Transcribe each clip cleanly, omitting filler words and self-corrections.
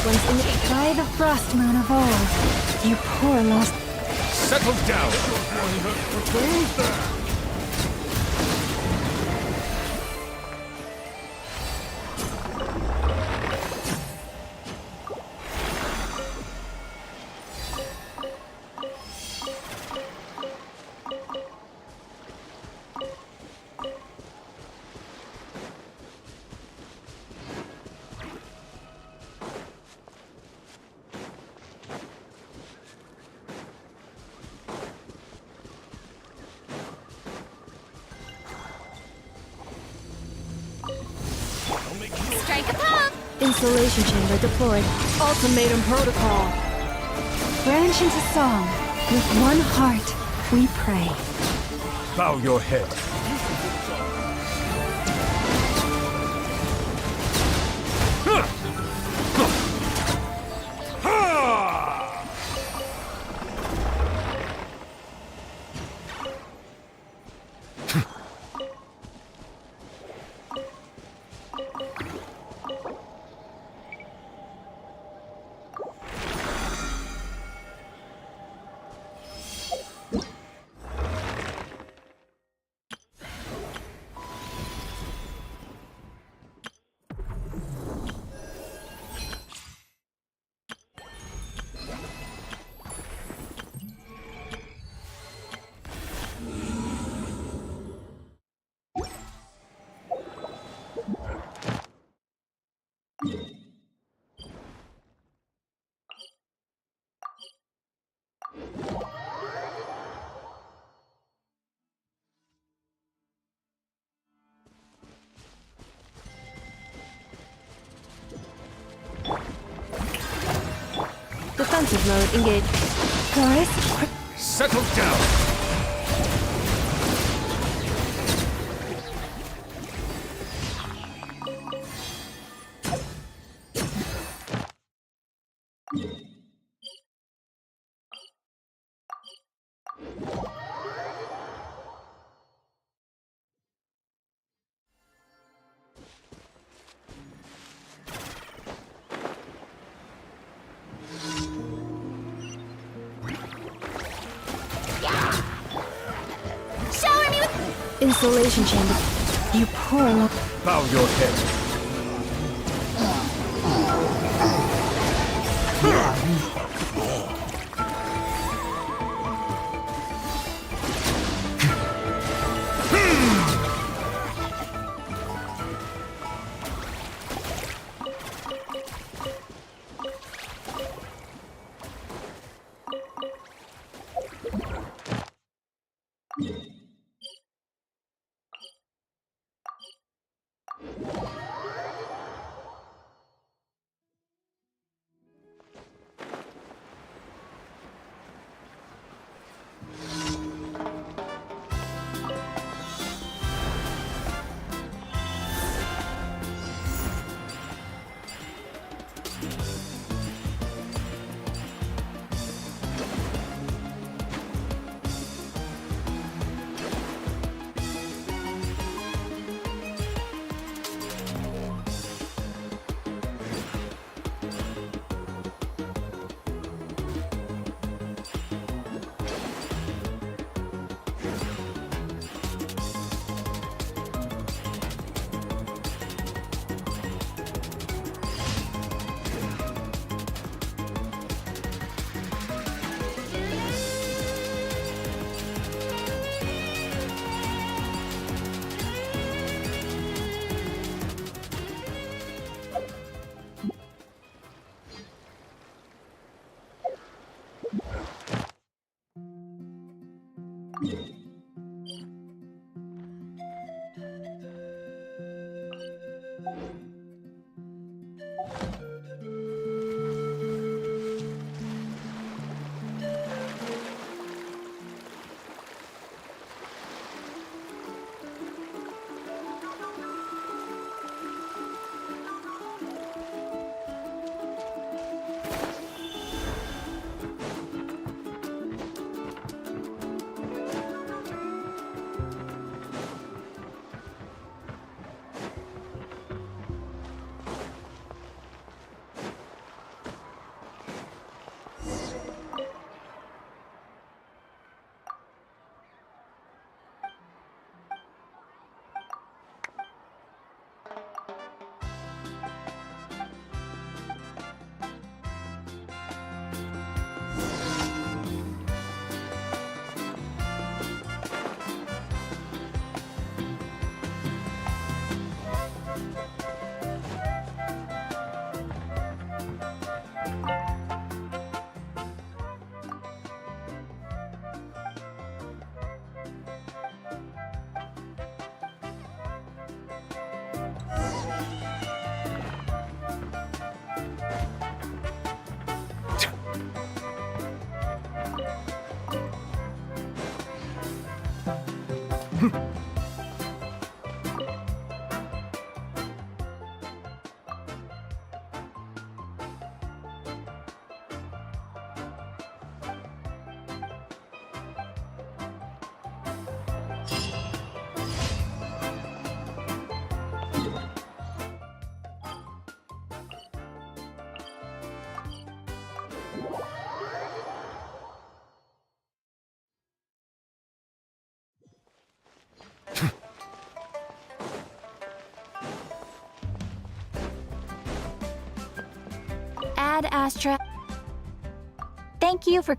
ones in the... By the frost moon of old, you poor lost... Settle down! Strike a pop! Insulation chamber deployed. Ultimatum protocol. Branch into song. With one heart, we pray. Bow your head. Defensive mode engaged. Chorus, quick. Settle down! Shower me with... Insulation chamber. You poor Bow your head. Ad Astra. Thank you for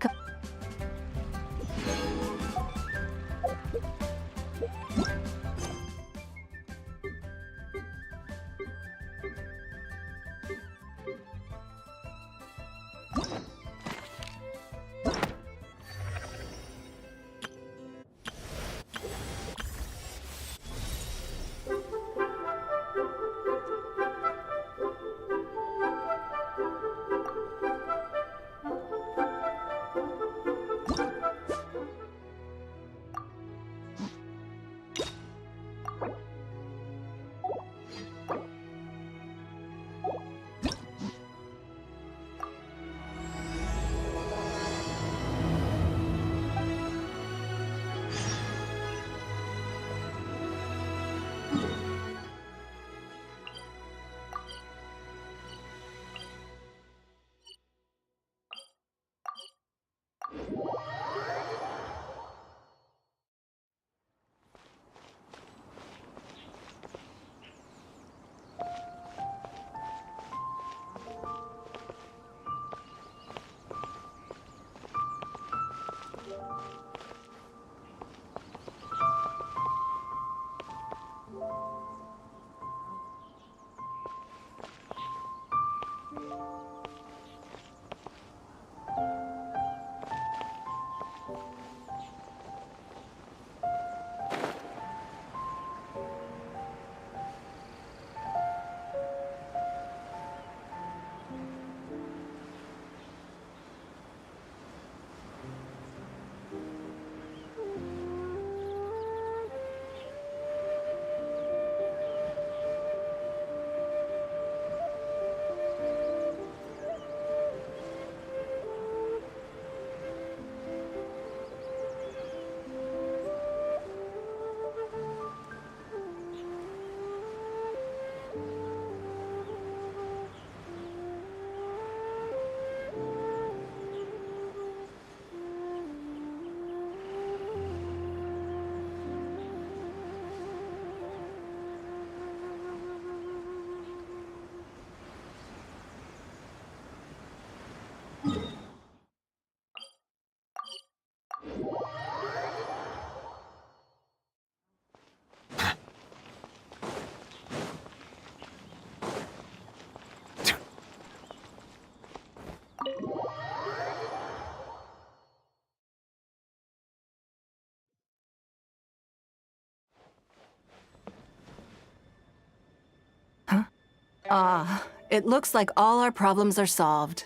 Ah, it looks like all our problems are solved.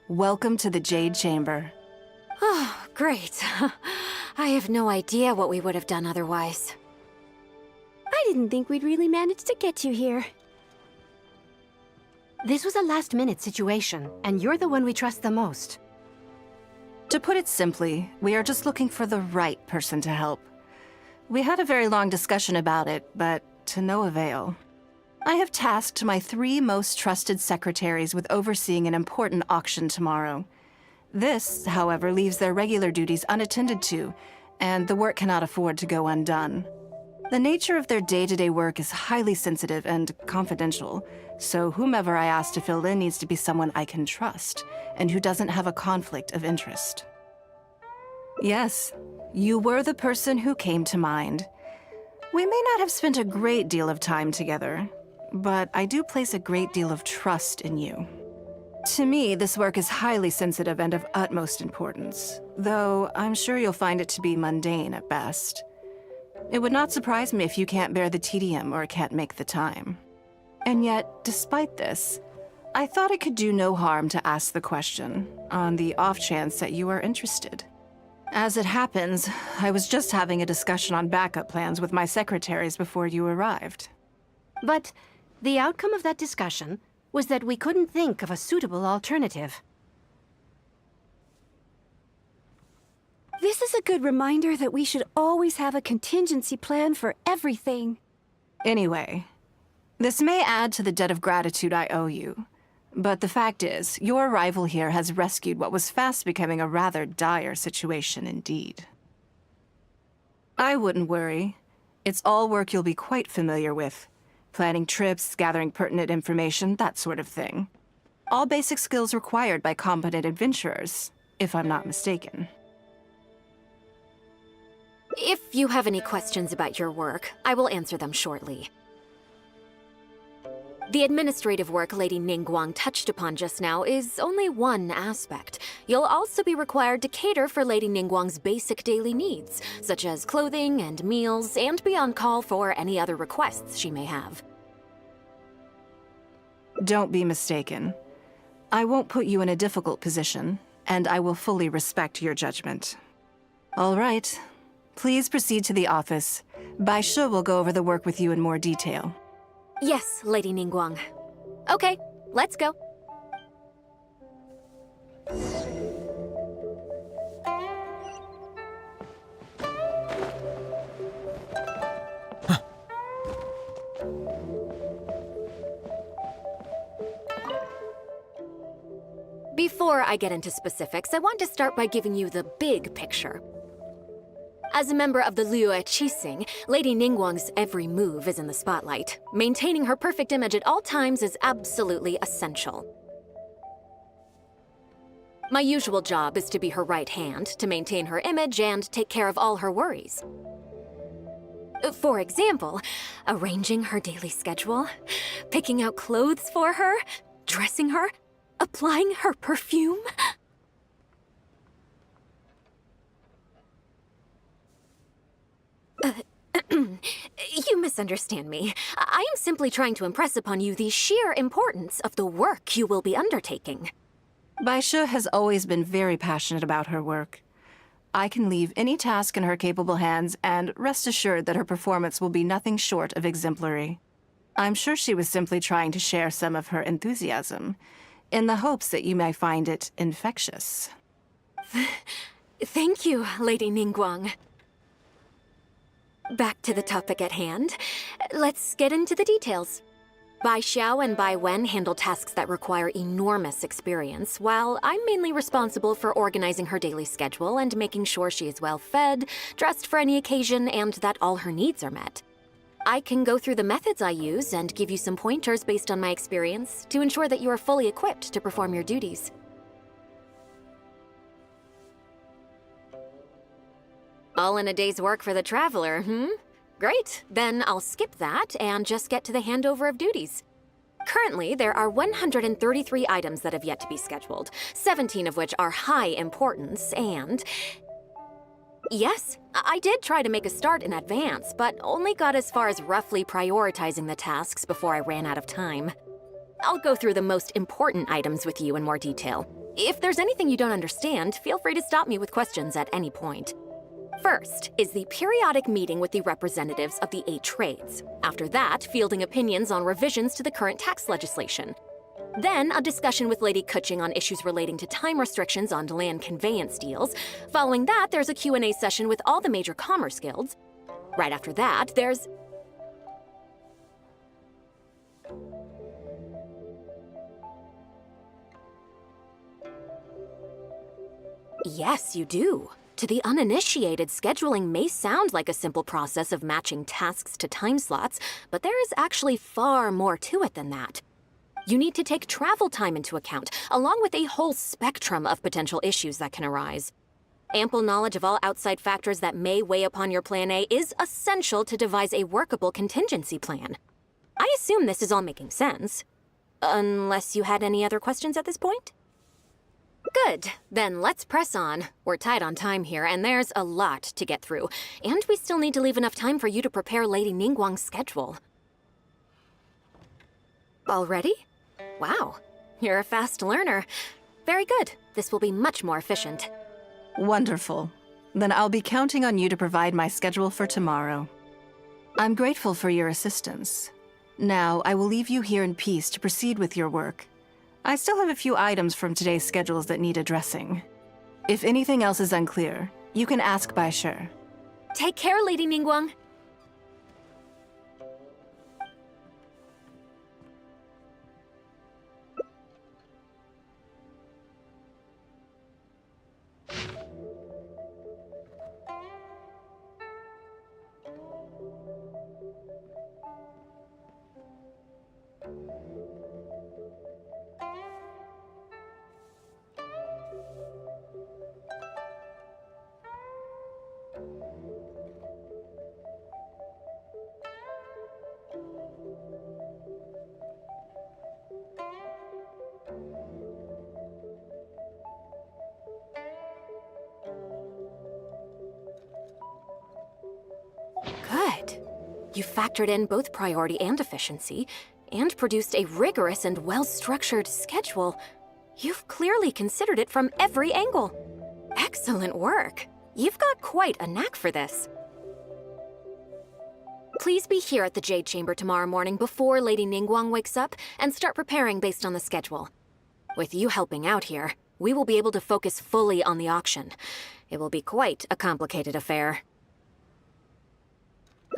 Welcome to the Jade Chamber. Oh, great. I have no idea what we would have done otherwise. I didn't think we'd really manage to get you here. This was a last-minute situation, and you're the one we trust the most. To put it simply, we are just looking for the right person to help. We had a very long discussion about it, but to no avail. I have tasked my 3 most trusted secretaries with overseeing an important auction tomorrow. This, however, leaves their regular duties unattended to, and the work cannot afford to go undone. The nature of their day-to-day work is highly sensitive and confidential, so whomever I ask to fill in needs to be someone I can trust, and who doesn't have a conflict of interest. Yes, you were the person who came to mind. We may not have spent a great deal of time together, but I do place a great deal of trust in you. To me, this work is highly sensitive and of utmost importance, though I'm sure you'll find it to be mundane at best. It would not surprise me if you can't bear the tedium or can't make the time. And yet, despite this, I thought it could do no harm to ask the question, on the off chance that you are interested. As it happens, I was just having a discussion on backup plans with my secretaries before you arrived. But the outcome of that discussion was that we couldn't think of a suitable alternative. This is a good reminder that we should always have a contingency plan for everything. Anyway, this may add to the debt of gratitude I owe you, but the fact is, your arrival here has rescued what was fast becoming a rather dire situation indeed. I wouldn't worry. It's all work you'll be quite familiar with. Planning trips, gathering pertinent information, that sort of thing. All basic skills required by competent adventurers, if I'm not mistaken. If you have any questions about your work, I will answer them shortly. The administrative work Lady Ningguang touched upon just now is only one aspect. You'll also be required to cater for Lady Ningguang's basic daily needs, such as clothing and meals, and be on call for any other requests she may have. Don't be mistaken. I won't put you in a difficult position, and I will fully respect your judgment. All right. Please proceed to the office. Bai Shi will go over the work with you in more detail. Yes, Lady Ningguang. Okay, let's go. Before I get into specifics, I want to start by giving you the big picture. As a member of the Liyue Qixing, Lady Ningguang's every move is in the spotlight. Maintaining her perfect image at all times is absolutely essential. My usual job is to be her right hand, to maintain her image and take care of all her worries. For example, arranging her daily schedule, picking out clothes for her, dressing her, applying her perfume. You misunderstand me. I am simply trying to impress upon you the sheer importance of the work you will be undertaking. Bai Shi has always been very passionate about her work. I can leave any task in her capable hands and rest assured that her performance will be nothing short of exemplary. I'm sure she was simply trying to share some of her enthusiasm, in the hopes that you may find it infectious. Thank you, Lady Ningguang. Back to the topic at hand. Let's get into the details. Bai Xiao and Bai Wen handle tasks that require enormous experience, while I'm mainly responsible for organizing her daily schedule and making sure she is well fed, dressed for any occasion, and that all her needs are met. I can go through the methods I use and give you some pointers based on my experience to ensure that you are fully equipped to perform your duties. All in a day's work for the traveler, Great, then I'll skip that and just get to the handover of duties. Currently, there are 133 items that have yet to be scheduled, 17 of which are high importance, and... Yes, I did try to make a start in advance, but only got as far as roughly prioritizing the tasks before I ran out of time. I'll go through the most important items with you in more detail. If there's anything you don't understand, feel free to stop me with questions at any point. First is the periodic meeting with the representatives of the 8 trades. After that, fielding opinions on revisions to the current tax legislation. Then, a discussion with Lady Kuching on issues relating to time restrictions on land conveyance deals. Following that, there's a Q&A session with all the major commerce guilds. Right after that, there's... Yes, you do. To the uninitiated, scheduling may sound like a simple process of matching tasks to time slots, but there is actually far more to it than that. You need to take travel time into account, along with a whole spectrum of potential issues that can arise. Ample knowledge of all outside factors that may weigh upon your Plan A is essential to devise a workable contingency plan. I assume this is all making sense. Unless you had any other questions at this point? Good. Then let's press on. We're tight on time here, and there's a lot to get through. And we still need to leave enough time for you to prepare Lady Ningguang's schedule. Already? Wow. You're a fast learner. Very good. This will be much more efficient. Wonderful. Then I'll be counting on you to provide my schedule for tomorrow. I'm grateful for your assistance. Now, I will leave you here in peace to proceed with your work. I still have a few items from today's schedules that need addressing. If anything else is unclear, you can ask Bai Shi. Take care, Lady Ningguang. Good. You factored in both priority and efficiency, and produced a rigorous and well-structured schedule. You've clearly considered it from every angle. Excellent work. You've got quite a knack for this. Please be here at the Jade Chamber tomorrow morning before Lady Ningguang wakes up and start preparing based on the schedule. With you helping out here, we will be able to focus fully on the auction. It will be quite a complicated affair.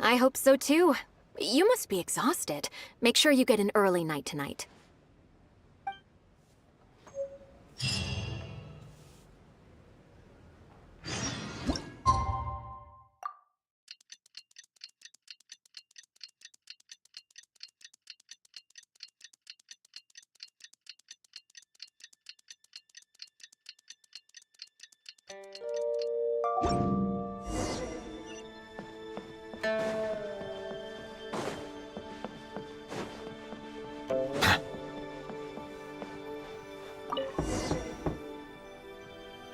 I hope so too. You must be exhausted. Make sure you get an early night tonight.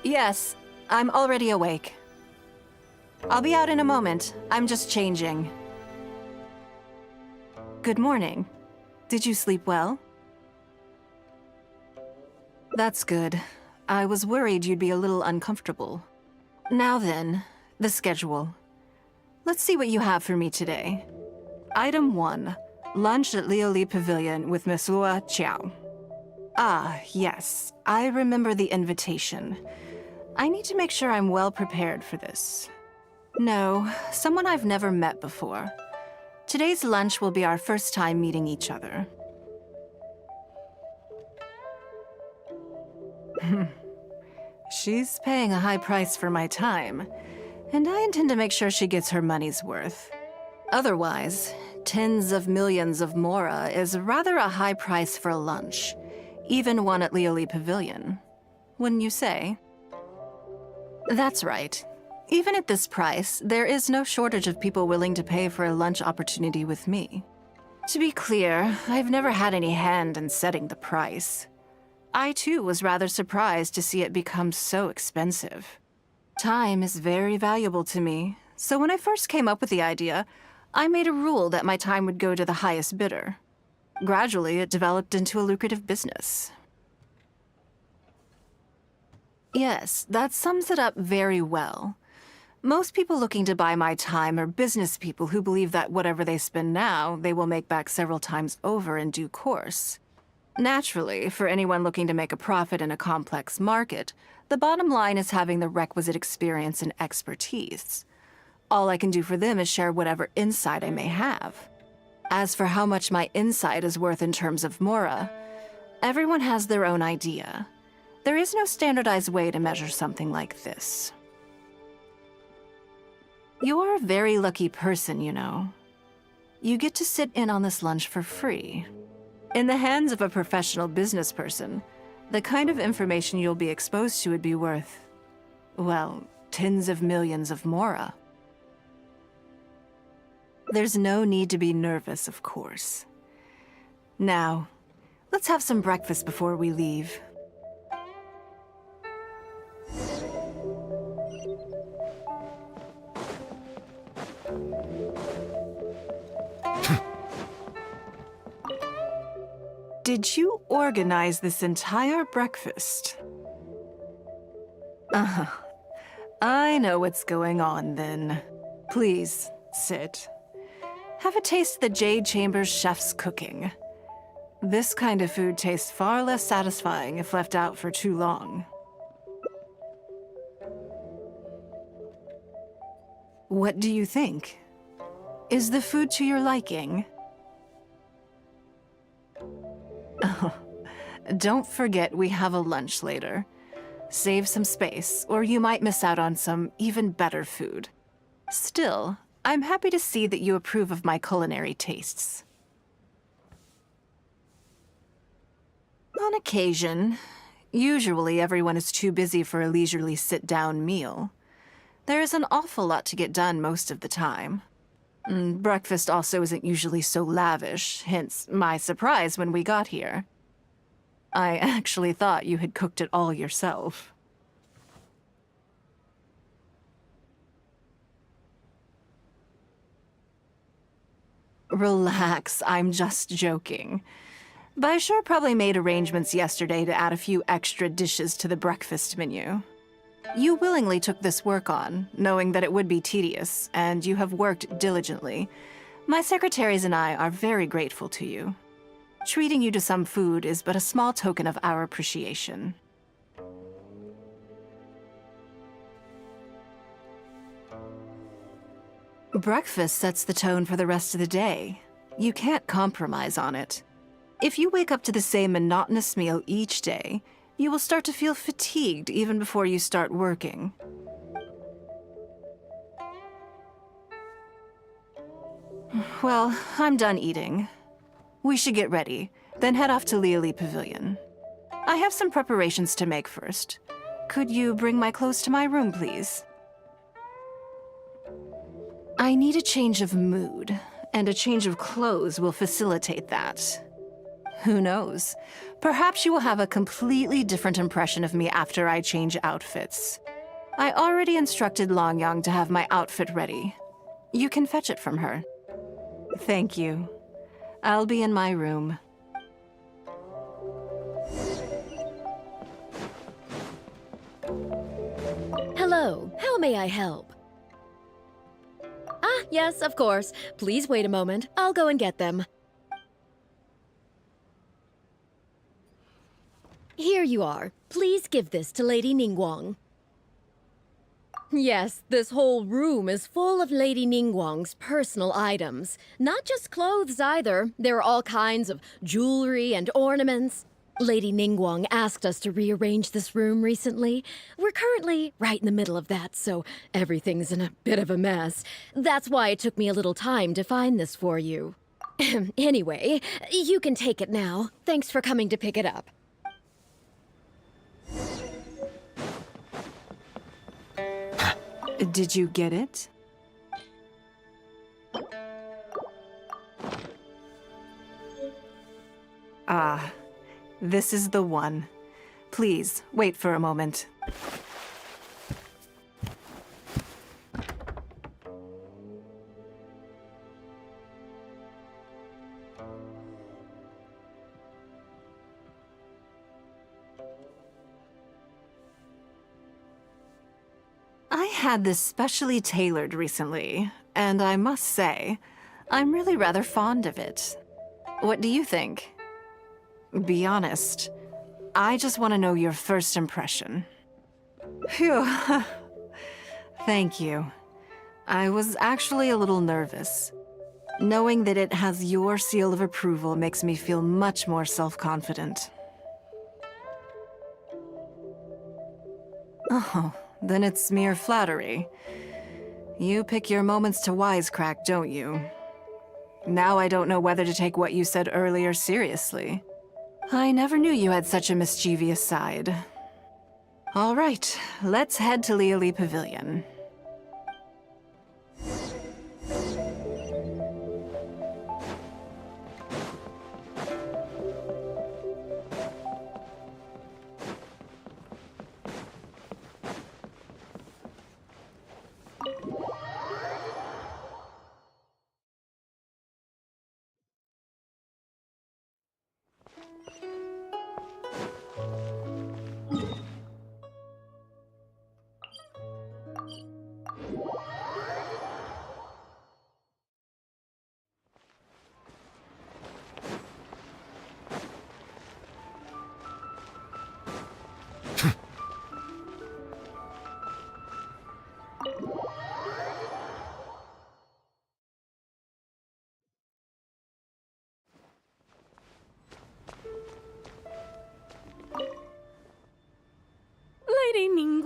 Yes, I'm already awake. I'll be out in a moment. I'm just changing. Good morning. Did you sleep well? That's good. I was worried you'd be a little uncomfortable. Now then, the schedule. Let's see what you have for me today. Item 1. Lunch at Lioli Pavilion with Miss Lua Chiao. Ah, yes. I remember the invitation. I need to make sure I'm well prepared for this. No, someone I've never met before. Today's lunch will be our first time meeting each other. She's paying a high price for my time, and I intend to make sure she gets her money's worth. Otherwise, tens of millions of mora is rather a high price for lunch, even one at Lioli Pavilion. Wouldn't you say? That's right. Even at this price, there is no shortage of people willing to pay for a lunch opportunity with me. To be clear, I've never had any hand in setting the price. I too was rather surprised to see it become so expensive. Time is very valuable to me, so when I first came up with the idea, I made a rule that my time would go to the highest bidder. Gradually, it developed into a lucrative business. Yes, that sums it up very well. Most people looking to buy my time are business people who believe that whatever they spend now, they will make back several times over in due course. Naturally, for anyone looking to make a profit in a complex market, the bottom line is having the requisite experience and expertise. All I can do for them is share whatever insight I may have. As for how much my insight is worth in terms of mora, everyone has their own idea. There is no standardized way to measure something like this. You're a very lucky person, you know. You get to sit in on this lunch for free. In the hands of a professional business person, the kind of information you'll be exposed to would be worth, well, tens of millions of mora. There's no need to be nervous, of course. Now, let's have some breakfast before we leave. Did you organize this entire breakfast? Uh-huh. I know what's going on then. Please, sit. Have a taste of the Jade Chamber's chef's cooking. This kind of food tastes far less satisfying if left out for too long. What do you think? Is the food to your liking? Oh, don't forget we have a lunch later. Save some space, or you might miss out on some even better food. Still, I'm happy to see that you approve of my culinary tastes. On occasion. Usually everyone is too busy for a leisurely sit-down meal. There is an awful lot to get done most of the time. Breakfast also isn't usually so lavish, hence my surprise when we got here. I actually thought you had cooked it all yourself. Relax, I'm just joking. Baishar probably made arrangements yesterday to add a few extra dishes to the breakfast menu. You willingly took this work on, knowing that it would be tedious, and you have worked diligently. My secretaries and I are very grateful to you. Treating you to some food is but a small token of our appreciation. Breakfast sets the tone for the rest of the day. You can't compromise on it. If you wake up to the same monotonous meal each day, you will start to feel fatigued even before you start working. Well, I'm done eating. We should get ready, then head off to Liali Pavilion. I have some preparations to make first. Could you bring my clothes to my room, please? I need a change of mood, and a change of clothes will facilitate that. Who knows? Perhaps you will have a completely different impression of me after I change outfits. I already instructed Longyang to have my outfit ready. You can fetch it from her. Thank you. I'll be in my room. Hello, how may I help? Ah, yes, of course. Please wait a moment. I'll go and get them. Here you are. Please give this to Lady Ningguang. Yes, this whole room is full of Lady Ningguang's personal items. Not just clothes either. There are all kinds of jewelry and ornaments. Lady Ningguang asked us to rearrange this room recently. We're currently right in the middle of that, so everything's in a bit of a mess. That's why it took me a little time to find this for you. Anyway, you can take it now. Thanks for coming to pick it up. Did you get it? Ah, this is the one. Please, wait for a moment. I had this specially tailored recently, and I must say, I'm really rather fond of it. What do you think? Be honest. I just want to know your first impression. Phew. Thank you. I was actually a little nervous. Knowing that it has your seal of approval makes me feel much more self-confident. Oh, then it's mere flattery. You pick your moments to wisecrack, don't you? Now I don't know whether to take what you said earlier seriously. I never knew you had such a mischievous side. All right, let's head to Liali Pavilion.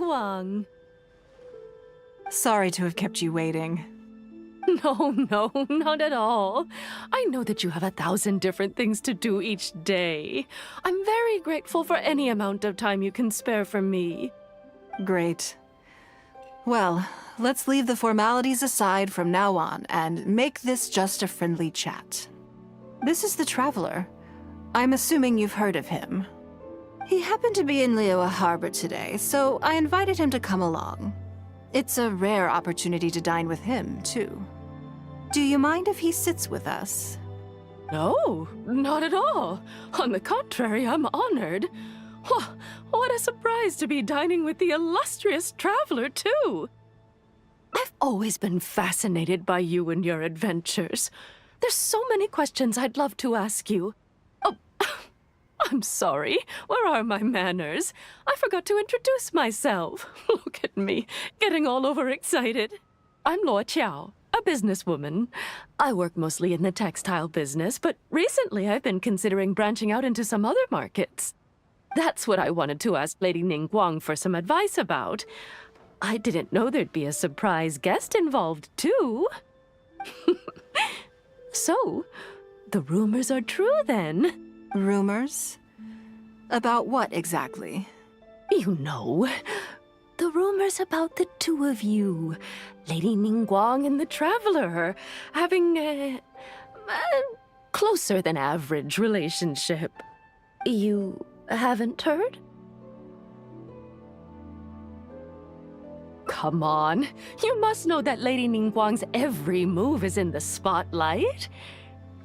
Ningguang. Sorry to have kept you waiting. No, not at all. I know that you have 1,000 different things to do each day. I'm very grateful for any amount of time you can spare for me. Great. Well, let's leave the formalities aside from now on and make this just a friendly chat. This is the Traveler. I'm assuming you've heard of him. He happened to be in Liyue Harbor today, so I invited him to come along. It's a rare opportunity to dine with him, too. Do you mind if he sits with us? No, not at all. On the contrary, I'm honored. What a surprise to be dining with the illustrious Traveler, too. I've always been fascinated by you and your adventures. There's so many questions I'd love to ask you. Oh, I'm sorry. Where are my manners? I forgot to introduce myself. Look at me, getting all overexcited. I'm Luo Qiao, a businesswoman. I work mostly in the textile business, but recently I've been considering branching out into some other markets. That's what I wanted to ask Lady Ningguang for some advice about. I didn't know there'd be a surprise guest involved, too. So, the rumors are true, then? Rumors? About what exactly? You know, the rumors about the two of you, Lady Ningguang and the Traveler, having a closer than average relationship. You haven't heard? Come on, you must know that Lady Ningguang's every move is in the spotlight.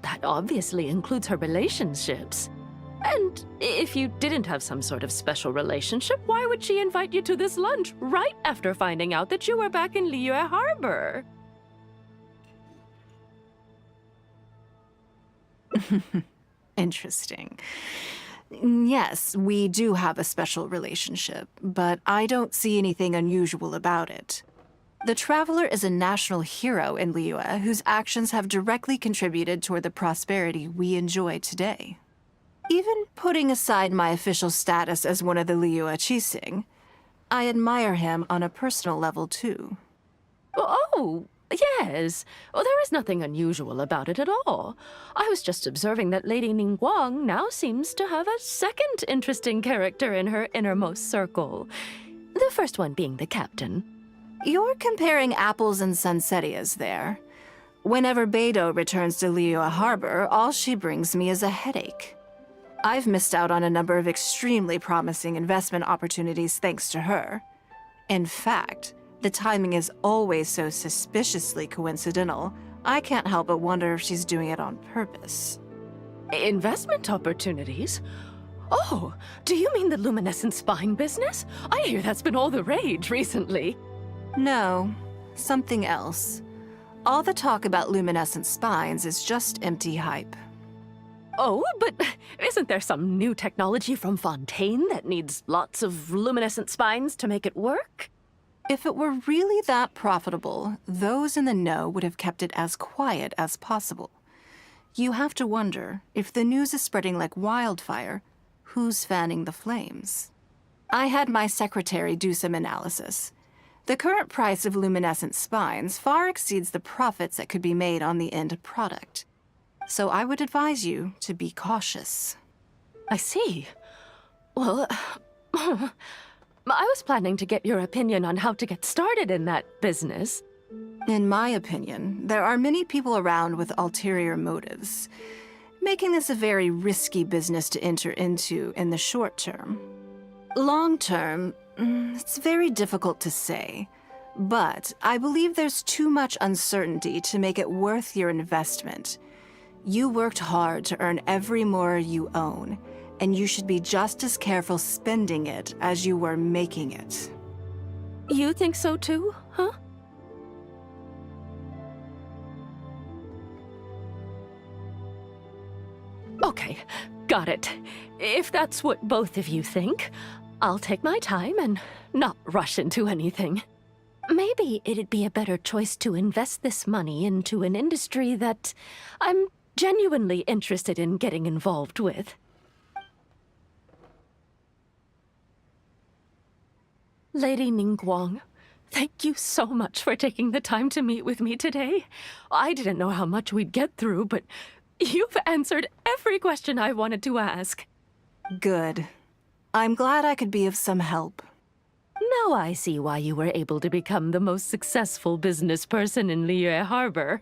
That obviously includes her relationships. And if you didn't have some sort of special relationship, why would she invite you to this lunch right after finding out that you were back in Liyue Harbor? Interesting. Yes, we do have a special relationship, but I don't see anything unusual about it. The Traveler is a national hero in Liyue whose actions have directly contributed toward the prosperity we enjoy today. Even putting aside my official status as one of the Liyue Qixing, I admire him on a personal level too. Oh, yes. Well, there is nothing unusual about it at all. I was just observing that Lady Ningguang now seems to have a second interesting character in her innermost circle. The first one being the captain. You're comparing apples and sunsettias there. Whenever Beidou returns to Liyue Harbor, all she brings me is a headache. I've missed out on a number of extremely promising investment opportunities thanks to her. In fact, the timing is always so suspiciously coincidental, I can't help but wonder if she's doing it on purpose. Investment opportunities? Oh, do you mean the luminescent spine business? I hear that's been all the rage recently. No, something else. All the talk about luminescent spines is just empty hype. Oh, but isn't there some new technology from Fontaine that needs lots of luminescent spines to make it work? If it were really that profitable, those in the know would have kept it as quiet as possible. You have to wonder, if the news is spreading like wildfire, who's fanning the flames? I had my secretary do some analysis. The current price of luminescent spines far exceeds the profits that could be made on the end product. So I would advise you to be cautious. I see. Well, I was planning to get your opinion on how to get started in that business. In my opinion, there are many people around with ulterior motives, making this a very risky business to enter into in the short term. Long term, it's very difficult to say, but I believe there's too much uncertainty to make it worth your investment. You worked hard to earn every more you own, and you should be just as careful spending it as you were making it. You think so too, huh? Okay, got it. If that's what both of you think, I'll take my time and not rush into anything. Maybe it'd be a better choice to invest this money into an industry that I'm genuinely interested in getting involved with. Lady Ningguang, thank you so much for taking the time to meet with me today. I didn't know how much we'd get through, but you've answered every question I wanted to ask. Good. I'm glad I could be of some help. Now I see why you were able to become the most successful business person in Liyue Harbor.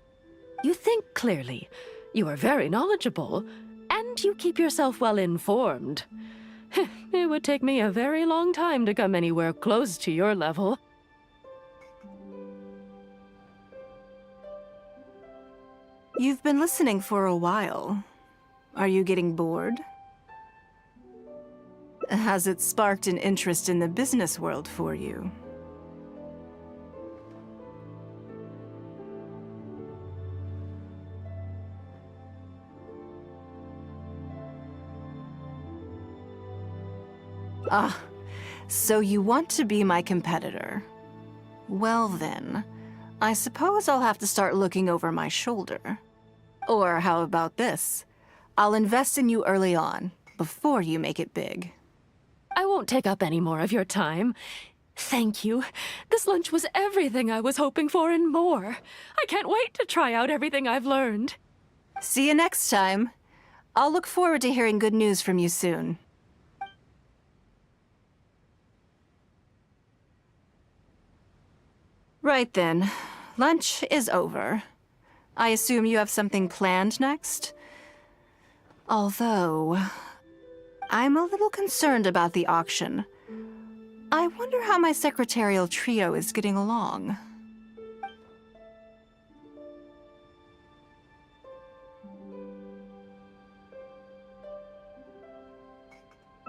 You think clearly, you are very knowledgeable, and you keep yourself well informed. It would take me a very long time to come anywhere close to your level. You've been listening for a while. Are you getting bored? Has it sparked an interest in the business world for you? Ah, so you want to be my competitor. Well then, I suppose I'll have to start looking over my shoulder. Or how about this? I'll invest in you early on, before you make it big. I won't take up any more of your time. Thank you. This lunch was everything I was hoping for and more. I can't wait to try out everything I've learned. See you next time. I'll look forward to hearing good news from you soon. Right then. Lunch is over. I assume you have something planned next? Although, I'm a little concerned about the auction. I wonder how my secretarial trio is getting along.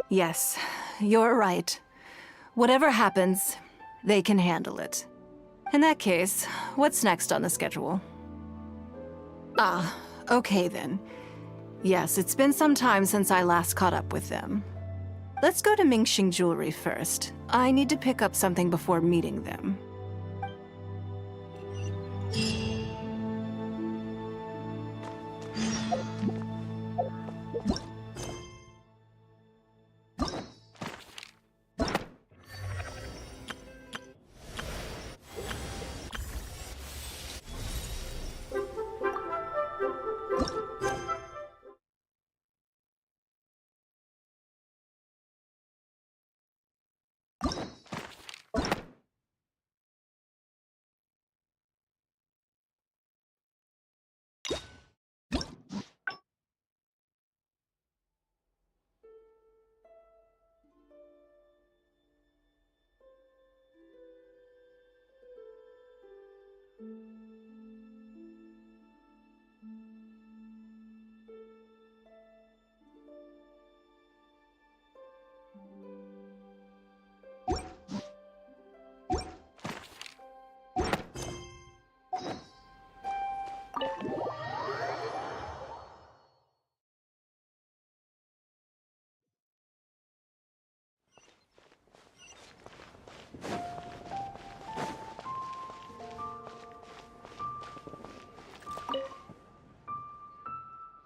Yes, you're right. Whatever happens, they can handle it. In that case, what's next on the schedule? Ah, okay then. Yes, it's been some time since I last caught up with them. Let's go to Mingxing Jewelry first. I need to pick up something before meeting them.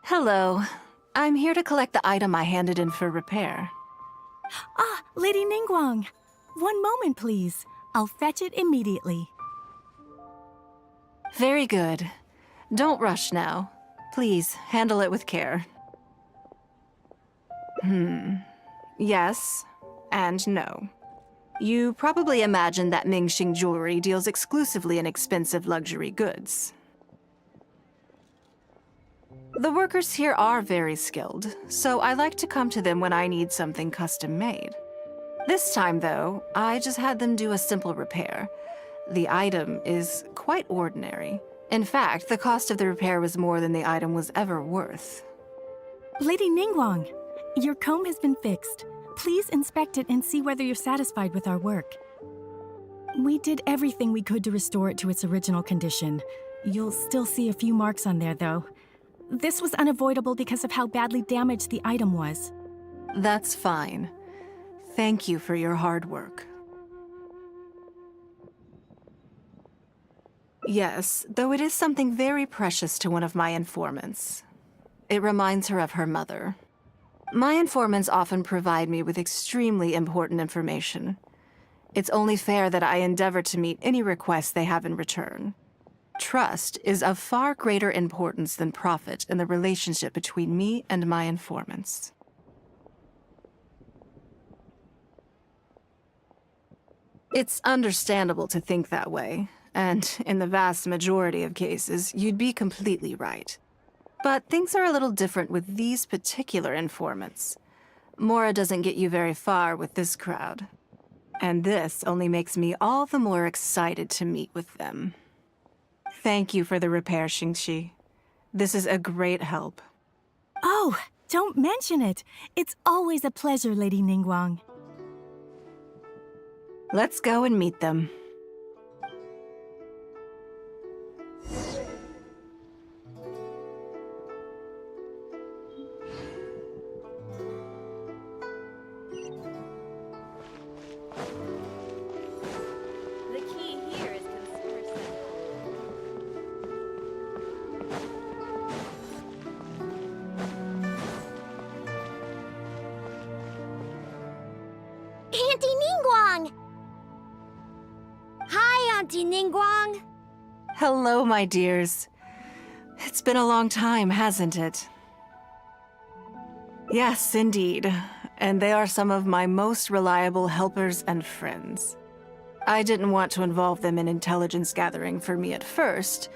Hello. I'm here to collect the item I handed in for repair. Ah, Lady Ningguang. One moment, please. I'll fetch it immediately. Very good. Don't rush now. Please, handle it with care. Yes, and no. You probably imagine that Mingxing Jewelry deals exclusively in expensive luxury goods. The workers here are very skilled, so I like to come to them when I need something custom-made. This time, though, I just had them do a simple repair. The item is quite ordinary. In fact, the cost of the repair was more than the item was ever worth. Lady Ningguang, your comb has been fixed. Please inspect it and see whether you're satisfied with our work. We did everything we could to restore it to its original condition. You'll still see a few marks on there, though. This was unavoidable because of how badly damaged the item was. That's fine. Thank you for your hard work. Yes, though it is something very precious to one of my informants. It reminds her of her mother. My informants often provide me with extremely important information. It's only fair that I endeavor to meet any requests they have in return. Trust is of far greater importance than profit in the relationship between me and my informants. It's understandable to think that way, and in the vast majority of cases, you'd be completely right. But things are a little different with these particular informants. Mora doesn't get you very far with this crowd. And this only makes me all the more excited to meet with them. Thank you for the repair, Xingxi. This is a great help. Oh, don't mention it. It's always a pleasure, Lady Ningguang. Let's go and meet them. The key here is consumer Auntie Ningguang! Hi, Auntie Ningguang! Hello, my dears. It's been a long time, hasn't it? Yes, indeed. And they are some of my most reliable helpers and friends. I didn't want to involve them in intelligence gathering for me at first,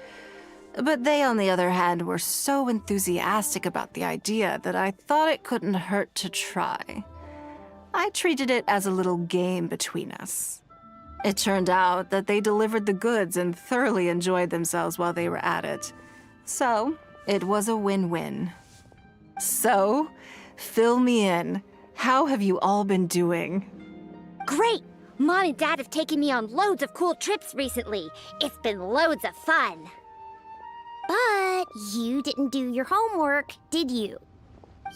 but they, on the other hand, were so enthusiastic about the idea that I thought it couldn't hurt to try. I treated it as a little game between us. It turned out that they delivered the goods and thoroughly enjoyed themselves while they were at it. So, it was a win-win. So, fill me in. How have you all been doing? Great! Mom and Dad have taken me on loads of cool trips recently. It's been loads of fun. But you didn't do your homework, did you?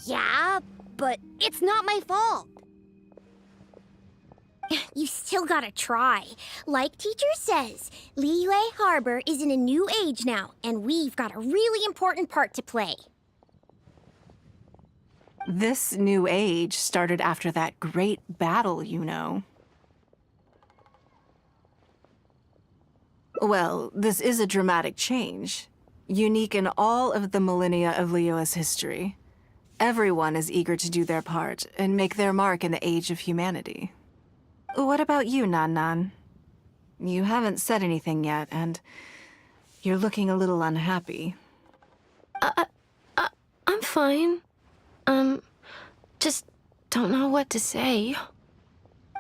Yeah, but it's not my fault. You still gotta try. Like teacher says, Liyue Harbor is in a new age now, and we've got a really important part to play. This new age started after that great battle, you know. Well, this is a dramatic change, unique in all of the millennia of Liyue's history. Everyone is eager to do their part and make their mark in the age of humanity. What about you, Nan? You haven't said anything yet, and you're looking a little unhappy. I'm fine. Just don't know what to say.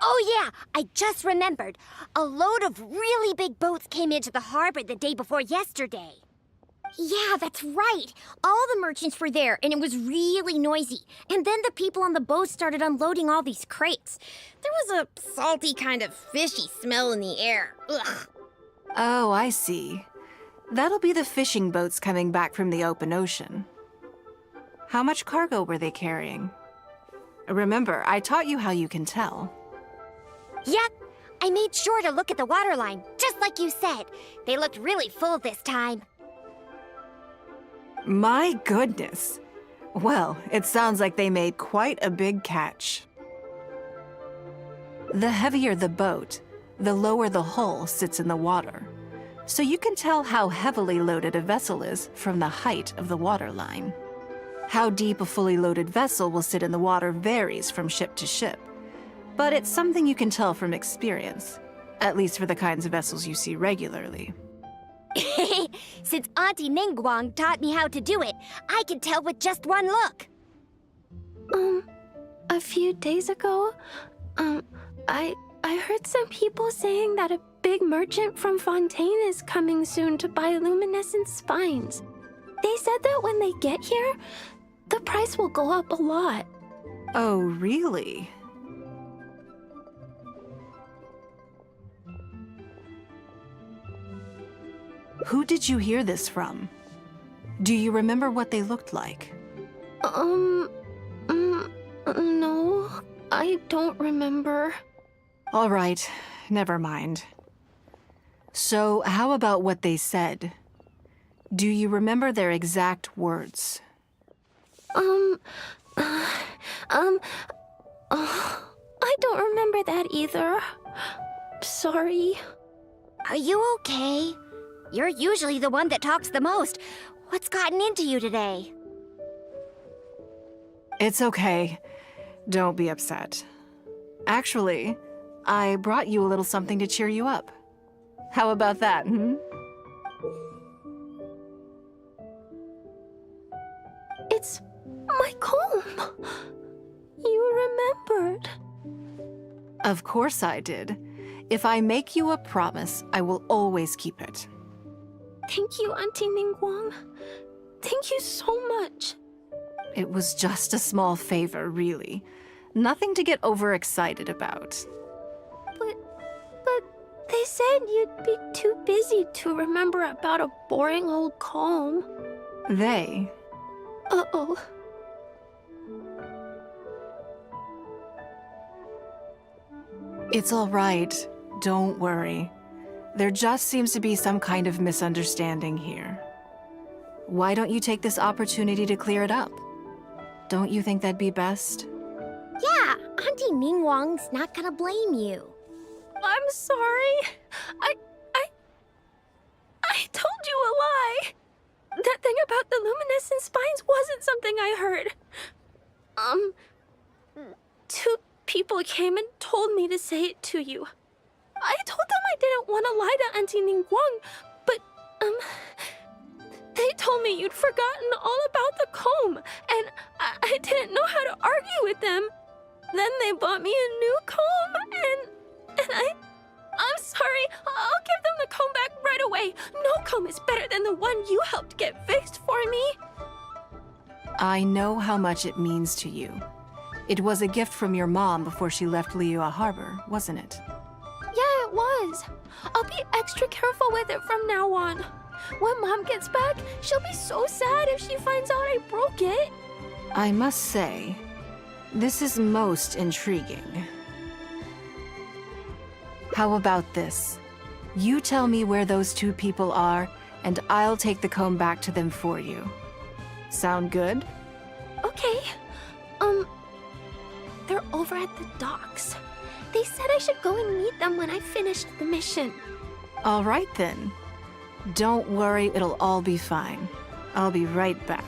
Oh yeah, I just remembered. A load of really big boats came into the harbor the day before yesterday. Yeah, that's right. All the merchants were there, and it was really noisy. And then the people on the boat started unloading all these crates. There was a salty kind of fishy smell in the air. Ugh. Oh, I see. That'll be the fishing boats coming back from the open ocean. How much cargo were they carrying? Remember, I taught you how you can tell. Yep, I made sure to look at the waterline, just like you said. They looked really full this time. My goodness. Well, it sounds like they made quite a big catch. The heavier the boat, the lower the hull sits in the water. So you can tell how heavily loaded a vessel is from the height of the waterline. How deep a fully loaded vessel will sit in the water varies from ship to ship. But it's something you can tell from experience, at least for the kinds of vessels you see regularly. Since Auntie Ningguang taught me how to do it, I can tell with just one look. A few days ago, I heard some people saying that a big merchant from Fontaine is coming soon to buy luminescent spines. They said that when they get here, the price will go up a lot. Oh, really? Who did you hear this from? Do you remember what they looked like? No, I don't remember. All right, never mind. So, how about what they said? Do you remember their exact words? I don't remember that either. sorry. Are you okay? You're usually the one that talks the most. What's gotten into you today? It's okay. Don't be upset. Actually, I brought you a little something to cheer you up. How about that, hmm? It's my comb. You remembered. Of course I did. If I make you a promise, I will always keep it. Thank you, Auntie Ningguang. Thank you so much. It was just a small favor, really. Nothing to get overexcited about. But they said you'd be too busy to remember about a boring old comb. They? Uh-oh. It's all right. Don't worry. There just seems to be some kind of misunderstanding here. Why don't you take this opportunity to clear it up? Don't you think that'd be best? Yeah, Auntie Ningguang's not gonna blame you. I'm sorry. I told you a lie. That thing about the luminescent spines wasn't something I heard. Two people came and told me to say it to you. I told them I didn't want to lie to Auntie Ningguang, but, they told me you'd forgotten all about the comb, and I didn't know how to argue with them. Then they bought me a new comb, and I'm sorry. I'll give them the comb back right away. No comb is better than the one you helped get fixed for me. I know how much it means to you. It was a gift from your mom before she left Liyue Harbor, wasn't it? Yeah, it was. I'll be extra careful with it from now on. When Mom gets back, she'll be so sad if she finds out I broke it. I must say, this is most intriguing. How about this? You tell me where those two people are, and I'll take the comb back to them for you. Sound good? Okay. They're over at the docks. They said I should go and meet them when I finished the mission. All right then. Don't worry, it'll all be fine. I'll be right back.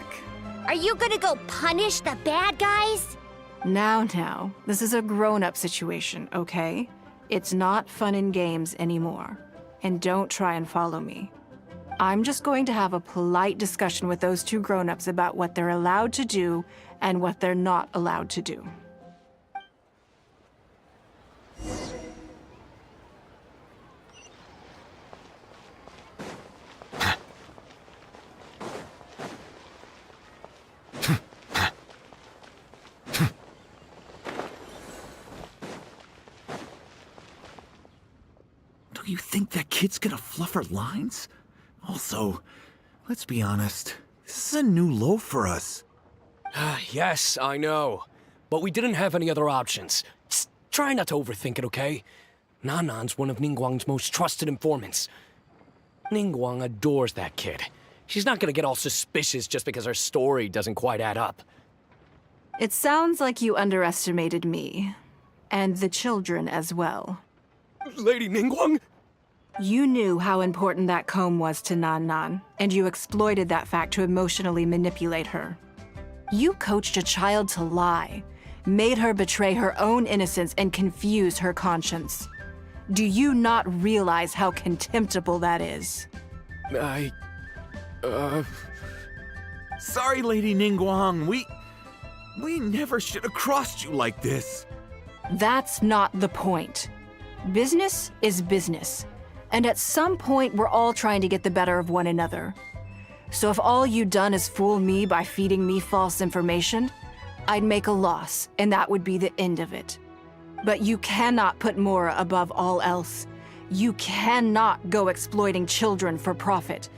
Are you gonna go punish the bad guys? Now, this is a grown-up situation, okay? It's not fun and games anymore. And don't try and follow me. I'm just going to have a polite discussion with those two grown-ups about what they're allowed to do and what they're not allowed to do. Do you think that kid's gonna fluff her lines? Also, let's be honest, this is a new low for us. Yes, I know. But we didn't have any other options. Just try not to overthink it, okay? Nanan's one of Ningguang's most trusted informants. Ningguang adores that kid. She's not gonna get all suspicious just because her story doesn't quite add up. It sounds like you underestimated me. And the children as well. Lady Ningguang? You knew how important that comb was to Nan, and you exploited that fact to emotionally manipulate her. You coached a child to lie, made her betray her own innocence and confuse her conscience. Do you not realize how contemptible that is? Sorry, Lady Ningguang, we never should have crossed you like this. That's not the point. Business is business. And at some point, we're all trying to get the better of one another. So if all you've done is fool me by feeding me false information, I'd make a loss, and that would be the end of it. But you cannot put Mora above all else. You cannot go exploiting children for profit.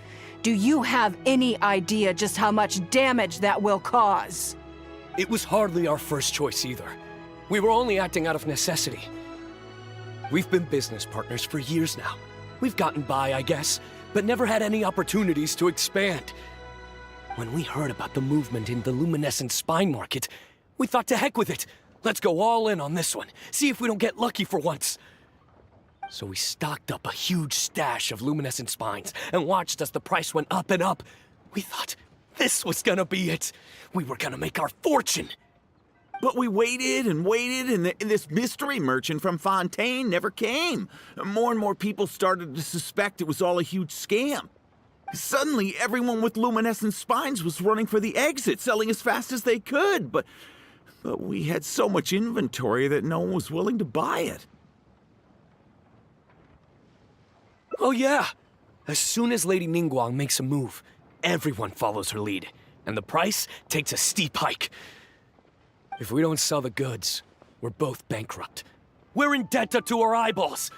Do you have any idea just how much damage that will cause? It was hardly our first choice either. We were only acting out of necessity. We've been business partners for years now. We've gotten by, I guess, but never had any opportunities to expand. When we heard about the movement in the luminescent spine market, we thought to heck with it. Let's go all in on this one. See if we don't get lucky for once. So we stocked up a huge stash of luminescent spines and watched as the price went up and up. We thought this was gonna be it. We were gonna make our fortune. But we waited and waited, and this mystery merchant from Fontaine never came. More and more people started to suspect it was all a huge scam. Suddenly, everyone with luminescent spines was running for the exit, selling as fast as they could, but we had so much inventory that no one was willing to buy it. Oh yeah! As soon as Lady Ningguang makes a move, everyone follows her lead, and the price takes a steep hike. If we don't sell the goods, we're both bankrupt. We're in debt up to our eyeballs.